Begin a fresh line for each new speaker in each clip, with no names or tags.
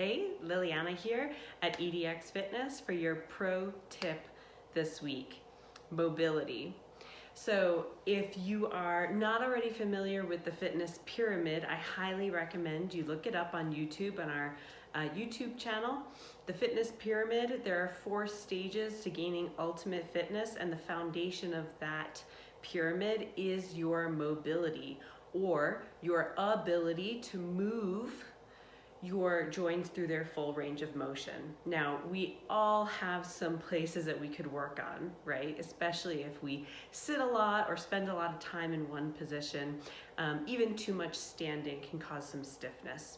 Hey, Liliana here at EDX Fitness for your pro tip this week, mobility. So if you are not already familiar with the fitness pyramid, I highly recommend you look it up on YouTube, on our YouTube channel. The fitness pyramid, there are 4 stages to gaining ultimate fitness, and the foundation of that pyramid is your mobility, or your ability to move your joints through their full range of motion. Now, we all have some places that we could work on, right? Especially if we sit a lot or spend a lot of time in one position. Even too much standing can cause some stiffness.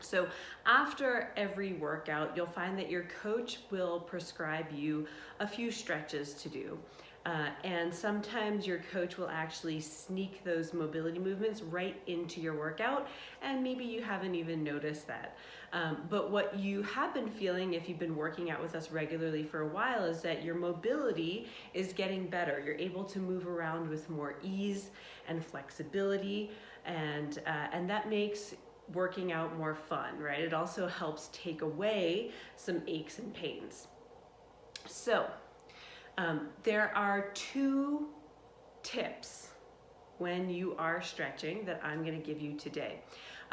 So after every workout, you'll find that your coach will prescribe you a few stretches to do. And sometimes your coach will actually sneak those mobility movements right into your workout, and maybe you haven't even noticed that. But what you have been feeling if you've been working out with us regularly for a while is that your mobility is getting better. You're able to move around with more ease and flexibility, and that makes working out more fun, right? It also helps take away some aches and pains. So, there are 2 tips when you are stretching that I'm going to give you today.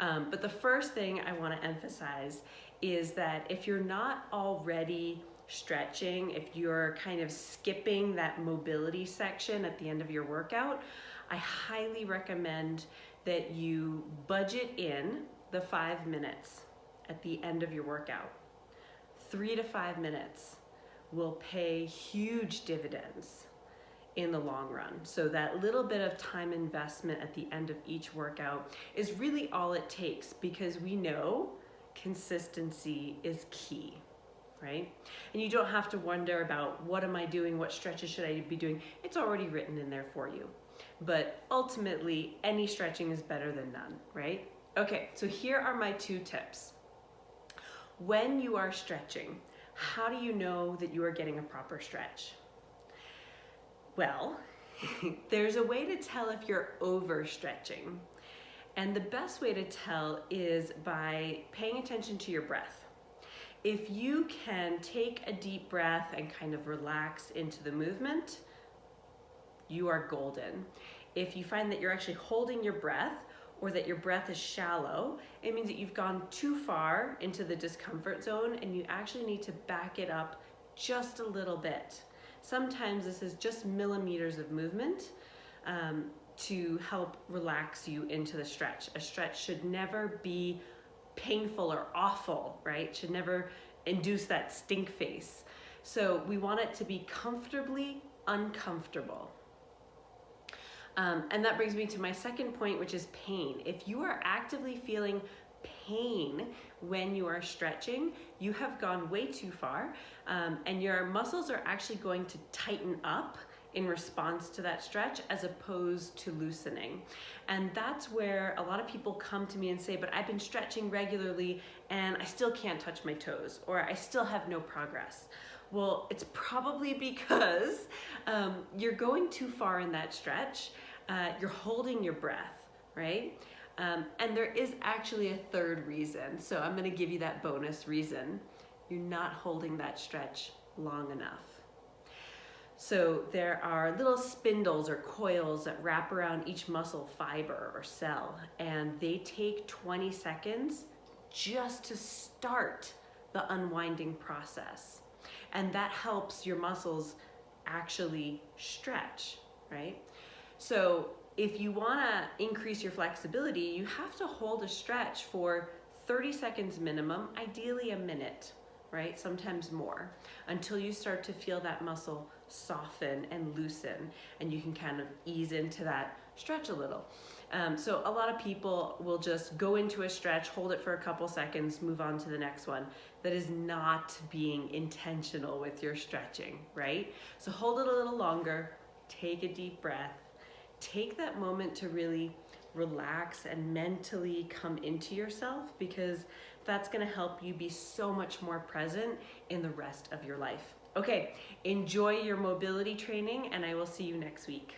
But the first thing I want to emphasize is that if you're not already stretching, if you're kind of skipping that mobility section at the end of your workout, I highly recommend that you budget in the 5 minutes at the end of your workout. 3 to 5 minutes will pay huge dividends in the long run. So that little bit of time investment at the end of each workout is really all it takes, because we know consistency is key, right? And you don't have to wonder about what am I doing, what stretches should I be doing. It's already written in there for you. But ultimately, any stretching is better than none, right? Okay, so here are my 2 tips. When you are stretching, how do you know that you are getting a proper stretch? Well, there's a way to tell if you're overstretching. And the best way to tell is by paying attention to your breath. If you can take a deep breath and kind of relax into the movement, you are golden. If you find that you're actually holding your breath, or that your breath is shallow, it means that you've gone too far into the discomfort zone and you actually need to back it up just a little bit. Sometimes this is just millimeters of movement to help relax you into the stretch. A stretch should never be painful or awful, right? Should never induce that stink face. So we want it to be comfortably uncomfortable. And that brings me to my second point, which is pain. If you are actively feeling pain when you are stretching, you have gone way too far, and your muscles are actually going to tighten up in response to that stretch as opposed to loosening. And that's where a lot of people come to me and say, but I've been stretching regularly and I still can't touch my toes, or I still have no progress. Well, it's probably because you're going too far in that stretch. You're holding your breath, right? And there is actually a third reason. So I'm going to give you that bonus reason. You're not holding that stretch long enough. So there are little spindles or coils that wrap around each muscle fiber or cell, and they take 20 seconds just to start the unwinding process. And that helps your muscles actually stretch, right? So if you want to increase your flexibility, you have to hold a stretch for 30 seconds minimum, ideally a minute, right? Sometimes more, until you start to feel that muscle soften and loosen, and you can kind of ease into that stretch a little. So a lot of people will just go into a stretch, hold it for a couple seconds, move on to the next one. That is not being intentional with your stretching, right? So hold it a little longer, take a deep breath, take that moment to really relax and mentally come into yourself, because that's going to help you be so much more present in the rest of your life. Okay, enjoy your mobility training, and I will see you next week.